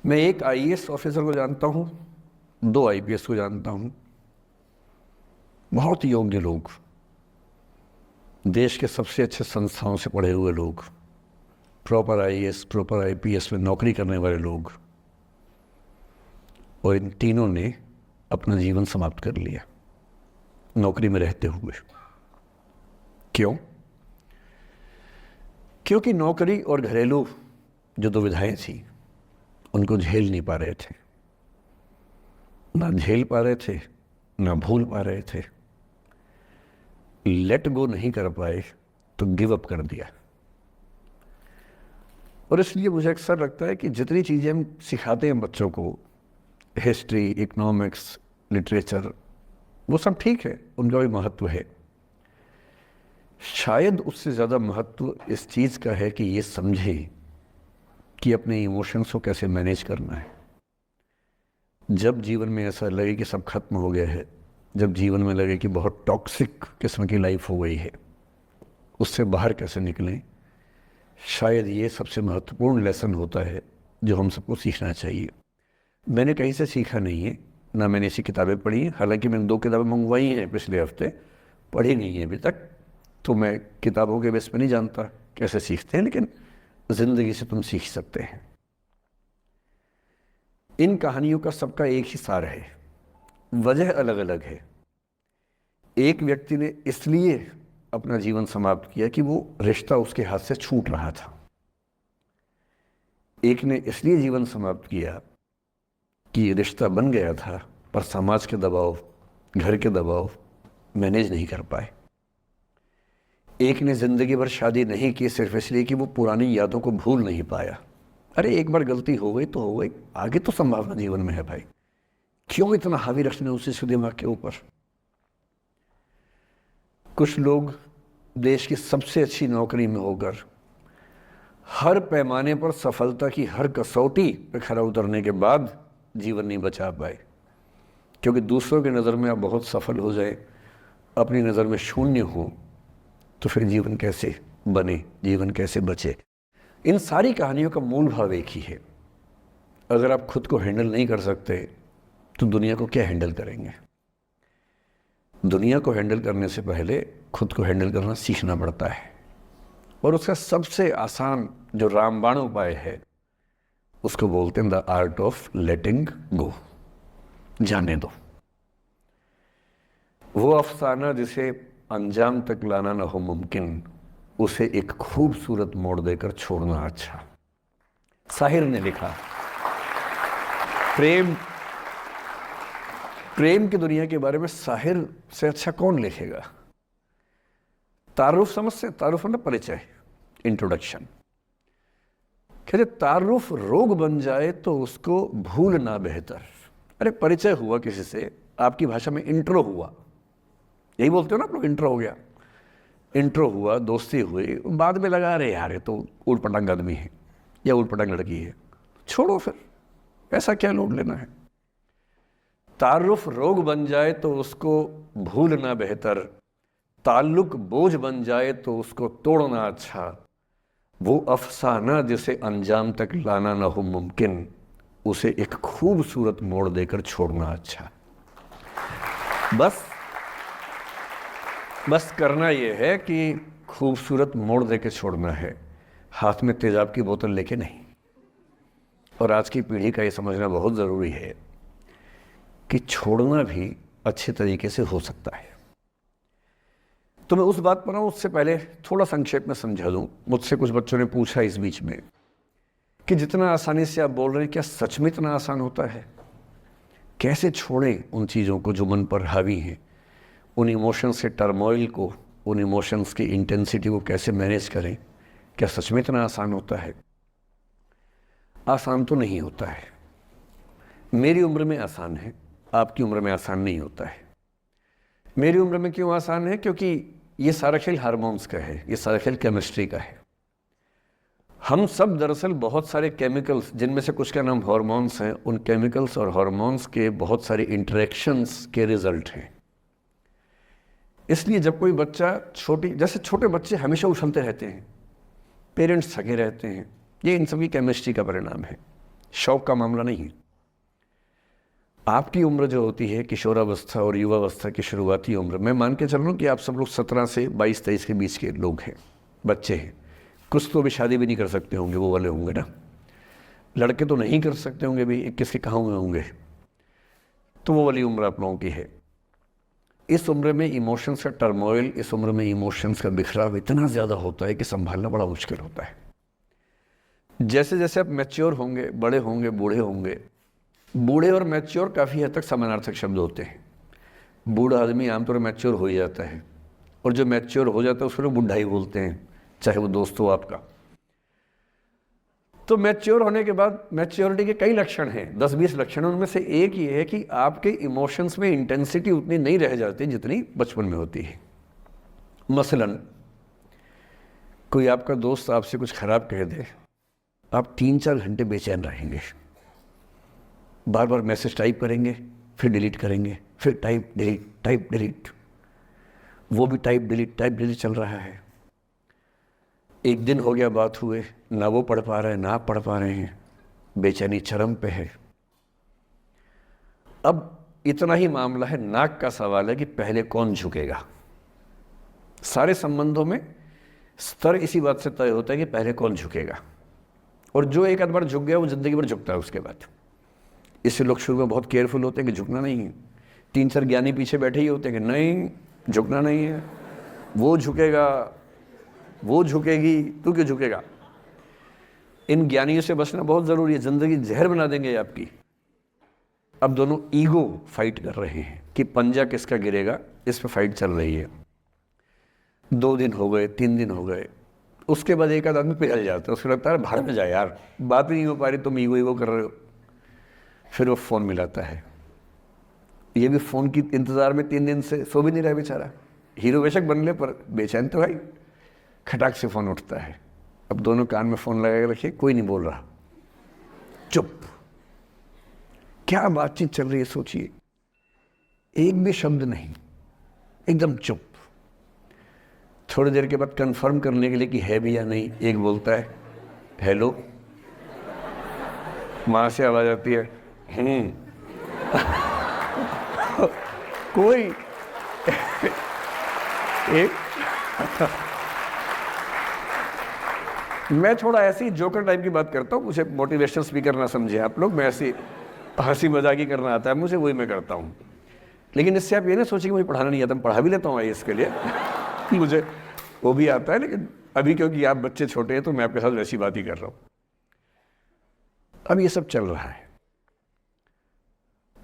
मैं एक IAS officer को जानता हूँ, 2 आईपीएस को जानता हूँ। बहुत योग्य लोग, देश के सबसे अच्छे संस्थाओं से पढ़े हुए लोग, प्रॉपर आईएएस प्रॉपर आईपीएस में नौकरी करने वाले लोग, और इन तीनों ने अपना जीवन समाप्त कर लिया नौकरी में रहते हुए। क्यों? क्योंकि नौकरी और घरेलू जो दुविधाएं थी उनको झेल नहीं पा रहे थे, ना झेल पा रहे थे, ना भूल पा रहे थे। लेट गो नहीं कर पाए तो गिव अप कर दिया। और इसलिए मुझे अक्सर लगता है कि जितनी चीज़ें हम सिखाते हैं बच्चों को, हिस्ट्री, इकोनॉमिक्स, लिटरेचर, वो सब ठीक है, उनका भी महत्व है। शायद उससे ज़्यादा महत्व इस चीज़ का है कि ये समझे कि अपने इमोशंस को कैसे मैनेज करना है। जब जीवन में ऐसा लगे कि सब खत्म हो गया है, जब जीवन में लगे कि बहुत टॉक्सिक किस्म की लाइफ हो गई है, उससे बाहर कैसे निकलें, शायद ये सबसे महत्वपूर्ण लेसन होता है जो हम सबको सीखना चाहिए। मैंने कहीं से सीखा नहीं है, ना मैंने ऐसी किताबें पढ़ी हैं। हालांकि मैंने 2 किताबें मंगवाई हैं पिछले हफ्ते, पढ़ी नहीं है अभी तक, तो मैं किताबों के बेस पे नहीं जानता कैसे सीखते हैं, लेकिन ज़िंदगी से तुम सीख सकते हैं। इन कहानियों का सबका एक ही सार है, वजह अलग अलग है। एक व्यक्ति ने इसलिए अपना जीवन समाप्त किया कि वो रिश्ता उसके हाथ से छूट रहा था। एक ने इसलिए जीवन समाप्त किया कि रिश्ता बन गया था, पर समाज के दबाव, घर के दबाव मैनेज नहीं कर पाए। एक ने जिंदगी भर शादी नहीं की सिर्फ इसलिए कि वो पुरानी यादों को भूल नहीं पाया। अरे एक बार गलती हो गई तो हो गई, आगे तो संभावना जीवन में है भाई, क्यों इतना हावी रखने उसी दिमाग के ऊपर। कुछ लोग देश की सबसे अच्छी नौकरी में होकर हर पैमाने पर सफलता की हर कसौटी पे खरा उतरने के बाद जीवन नहीं बचा पाए, क्योंकि दूसरों की नज़र में आप बहुत सफल हो जाए, अपनी नज़र में शून्य हो, तो फिर जीवन कैसे बने, जीवन कैसे बचे। इन सारी कहानियों का मूल भाव एक ही है। अगर आप खुद को हैंडल नहीं कर सकते तो दुनिया को क्या हैंडल करेंगे। दुनिया को हैंडल करने से पहले खुद को हैंडल करना सीखना पड़ता है, और उसका सबसे आसान जो रामबाण उपाय है उसको बोलते हैं द आर्ट ऑफ लेटिंग गो। जाने दो। वो अफसाना जिसे अंजाम तक लाना न हो मुमकिन, उसे एक खूबसूरत मोड़ देकर छोड़ना अच्छा। साहिर ने लिखा। प्रेम की दुनिया के बारे में साहिर से अच्छा कौन लिखेगा। तारुफ समझते, तारुफ मतलब परिचय, इंट्रोडक्शन। कहते तारुफ रोग बन जाए तो उसको भूलना बेहतर। अरे परिचय हुआ किसी से, आपकी भाषा में इंट्रो हुआ, यही बोलते हो ना आप लोग, इंट्रो हो गया। इंट्रो हुआ, दोस्ती हुई, बाद में लगा रहे यार ये तो ऊट पटांग आदमी है या ऊट पटांग लड़की है, छोड़ो फिर, ऐसा क्या लोड लेना है। तारुफ रोग बन जाए तो उसको भूलना बेहतर, ताल्लुक बोझ बन जाए तो उसको तोड़ना अच्छा। वो अफसाना जिसे अंजाम तक लाना न हो मुमकिन, उसे एक खूबसूरत मोड़ देकर छोड़ना अच्छा। बस करना यह है कि खूबसूरत मोड़ देकर छोड़ना है, हाथ में तेजाब की बोतल लेके नहीं। और आज की पीढ़ी का ये समझना बहुत ज़रूरी है कि छोड़ना भी अच्छे तरीके से हो सकता है। तो मैं उस बात पर आऊँ उससे पहले थोड़ा संक्षेप में समझा दूँ। मुझसे कुछ बच्चों ने पूछा इस बीच में कि जितना आसानी से आप बोल रहे हैं, क्या सच में इतना आसान होता है? कैसे छोड़ें उन चीज़ों को जो मन पर हावी हैं, उन इमोशंस के टर्मोइल को, उन इमोशंस की इंटेंसिटी को कैसे मैनेज करें? क्या सच में इतना आसान होता है? आसान तो नहीं होता है। मेरी उम्र में आसान है, आपकी उम्र में आसान नहीं होता है। मेरी उम्र में क्यों आसान है? क्योंकि ये सारा खेल हार्मोन्स का है, ये सारा खेल केमिस्ट्री का है। हम सब दरअसल बहुत सारे केमिकल्स, जिनमें से कुछ का नाम हार्मोन्स हैं, उन केमिकल्स और हार्मोन्स के बहुत सारे इंटरेक्शंस के रिजल्ट हैं। इसलिए जब कोई बच्चा जैसे छोटे बच्चे हमेशा उछलते रहते हैं, पेरेंट्स थके रहते हैं, ये इन सभी केमिस्ट्री का परिणाम है। शौक का मामला नहीं। आपकी उम्र जो होती है किशोरावस्था और युवावस्था की शुरुआती उम्र, मैं मान के चल रहा हूँ कि आप सब लोग 17 से 22-23 के बीच के लोग हैं, बच्चे हैं। कुछ तो अभी शादी भी नहीं कर सकते होंगे, वो वाले होंगे ना। लड़के तो नहीं कर सकते होंगे भी, 21 के कहाँ हुए होंगे। तो वो वाली उम्र आप लोगों की है। इस उम्र में इमोशंस का टर्मोइल, इस उम्र में इमोशंस का बिखराव इतना ज़्यादा होता है कि संभालना बड़ा मुश्किल होता है। जैसे जैसे आप मैच्योर होंगे, बड़े होंगे, बूढ़े होंगे, बूढ़े और मैच्योर काफ़ी हद तक समानार्थक शब्द होते हैं। बूढ़ा आदमी आमतौर पर मैच्योर हो ही जाता है, और जो मैच्योर हो जाता है उसको लोग बुढ़ा ही बोलते हैं, चाहे वो दोस्त हो आपका। तो मैच्योर होने के बाद मैच्योरिटी के कई लक्षण हैं, 10-20 लक्षण। उनमें से एक ये है कि आपके इमोशंस में इंटेंसिटी उतनी नहीं रह जाती जितनी बचपन में होती है। मसलन कोई आपका दोस्त आपसे कुछ खराब कह दे, आप 3-4 घंटे बेचैन रहेंगे, बार बार मैसेज टाइप करेंगे, फिर डिलीट करेंगे, फिर टाइप डिलीट, वो भी टाइप डिलीट चल रहा है। एक दिन हो गया बात हुए, ना वो पढ़ पा रहे हैं ना आप पढ़ पा रहे हैं, बेचैनी चरम पे है। अब इतना ही मामला है, नाक का सवाल है कि पहले कौन झुकेगा। सारे संबंधों में स्तर इसी बात से तय होता है कि पहले कौन झुकेगा, और जो एक आध बार झुक गया वो जिंदगी भर झुकता है उसके बाद। इससे लोग शुरू में बहुत केयरफुल होते हैं कि झुकना नहीं है। 3-4 ज्ञानी पीछे बैठे ही होते हैं कि नहीं झुकना नहीं है, वो झुकेगा, वो झुकेगी, तू क्यों झुकेगा। इन ज्ञानियों से बचना बहुत ज़रूरी है, ज़िंदगी जहर बना देंगे आपकी। अब दोनों ईगो फाइट कर रहे हैं कि पंजा किसका गिरेगा, इस पर फाइट चल रही है। 2 दिन हो गए, 3 दिन हो गए, उसके बाद एक आध आदमी पिघल जाता है, उसको लगता है भाड़ में जाए यार, बात नहीं हो पा रही, तुम ईगो कर रहे हो। फिर वो फ़ोन मिलाता है, ये भी फ़ोन की इंतज़ार में 3 दिन से सो भी नहीं रहा बेचारा। हीरो बेशक बन ले पर बेचैन तो भाई। खटाक से फ़ोन उठता है, अब दोनों कान में फ़ोन लगा के रखिए, कोई नहीं बोल रहा, चुप। क्या बातचीत चल रही है सोचिए, एक भी शब्द नहीं, एकदम चुप। थोड़ी देर के बाद कंफर्म करने के लिए कि है भी या नहीं, एक बोलता है हेलो, वहाँ से आवाज़ आती है कोई एक मैं थोड़ा ऐसी जोकर टाइप की बात करता हूँ, मुझे मोटिवेशनल स्पीकर ना समझे आप लोग, मैं ऐसी हंसी मजाक ही करना आता है मुझे, वही मैं करता हूँ। लेकिन इससे आप ये ना सोचिए कि मुझे पढ़ाना नहीं आता, मैं पढ़ा भी लेता हूँ इसके लिए मुझे वो भी आता है, लेकिन अभी क्योंकि आप बच्चे छोटे हैं तो मैं आपके साथ वैसी बात ही कर रहा हूँ। अब ये सब चल रहा है।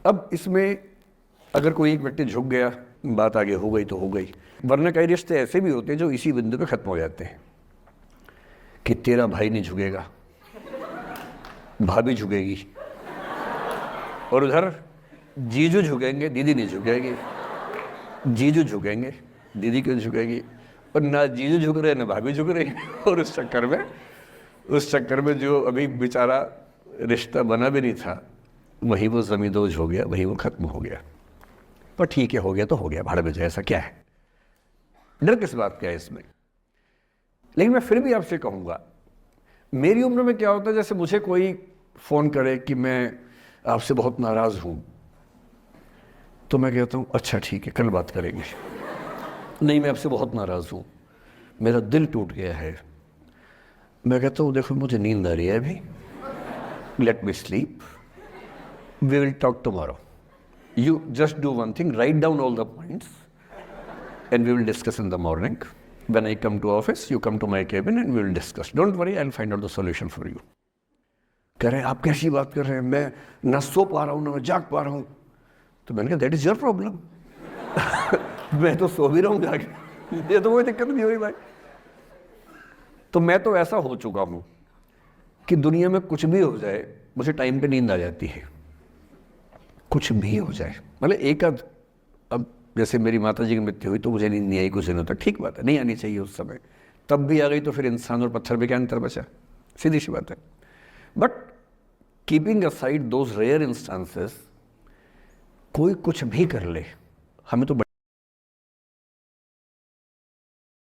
अब इसमें अगर कोई एक व्यक्ति झुक गया, बात आगे हो गई तो हो गई, वरना कई रिश्ते ऐसे भी होते हैं जो इसी बिंदु पे खत्म हो जाते हैं कि तेरा भाई नहीं झुकेगा, भाभी झुकेगी, और उधर जीजू झुकेंगे, दीदी नहीं झुकेगी। जीजू झुकेंगे, दीदी क्यों झुकेगी, और ना जीजू झुक रहे ना भाभी झुक रही और उस चक्कर में जो अभी बेचारा रिश्ता बना भी नहीं था, वही वो ज़मींदोज़ हो गया, वही वो ख़त्म हो गया। पर ठीक है, हो गया तो हो गया, भाड़ में जाए, ऐसा क्या है, डर किस बात का है इसमें। लेकिन मैं फिर भी आपसे कहूँगा, मेरी उम्र में क्या होता है, जैसे मुझे कोई फ़ोन करे कि मैं आपसे बहुत नाराज़ हूँ, तो मैं कहता हूँ अच्छा ठीक है, कल बात करेंगे। नहीं, मैं आपसे बहुत नाराज़ हूँ, मेरा दिल टूट गया है। मैं कहता हूँ देखो मुझे नींद आ रही है अभी, let me sleep, we will talk tomorrow, you just do one thing, write down all the points and we will discuss in the morning. When I come to office, you come to my cabin and we will discuss. Don't worry, I'll find out the solution for you. कह रहे हैं आप कैसी बात कर रहे हैं, मैं ना सो पा रहा हूँ ना जाग पा रहा हूँ। तो मैंने कहा दैट इज योर प्रॉब्लम मैं तो सो भी रहा हूँ जाके, ये तो कोई दिक्कत नहीं हुई भाई। तो मैं तो ऐसा हो चुका हूँ कि दुनिया में कुछ भी हो जाए मुझे टाइम पे नींद आ जाती है, कुछ भी हो जाए। मतलब एक आध, अब जैसे मेरी माता जी की मृत्यु हुई तो मुझे नींद नहीं आई कुछ दिनों तक, ठीक बात है, नहीं आनी चाहिए उस समय, तब भी आ गई तो फिर इंसान और पत्थर में क्या अंतर बचा, सीधी सी बात है। But keeping aside those rare instances, कोई कुछ भी कर ले, हमें तो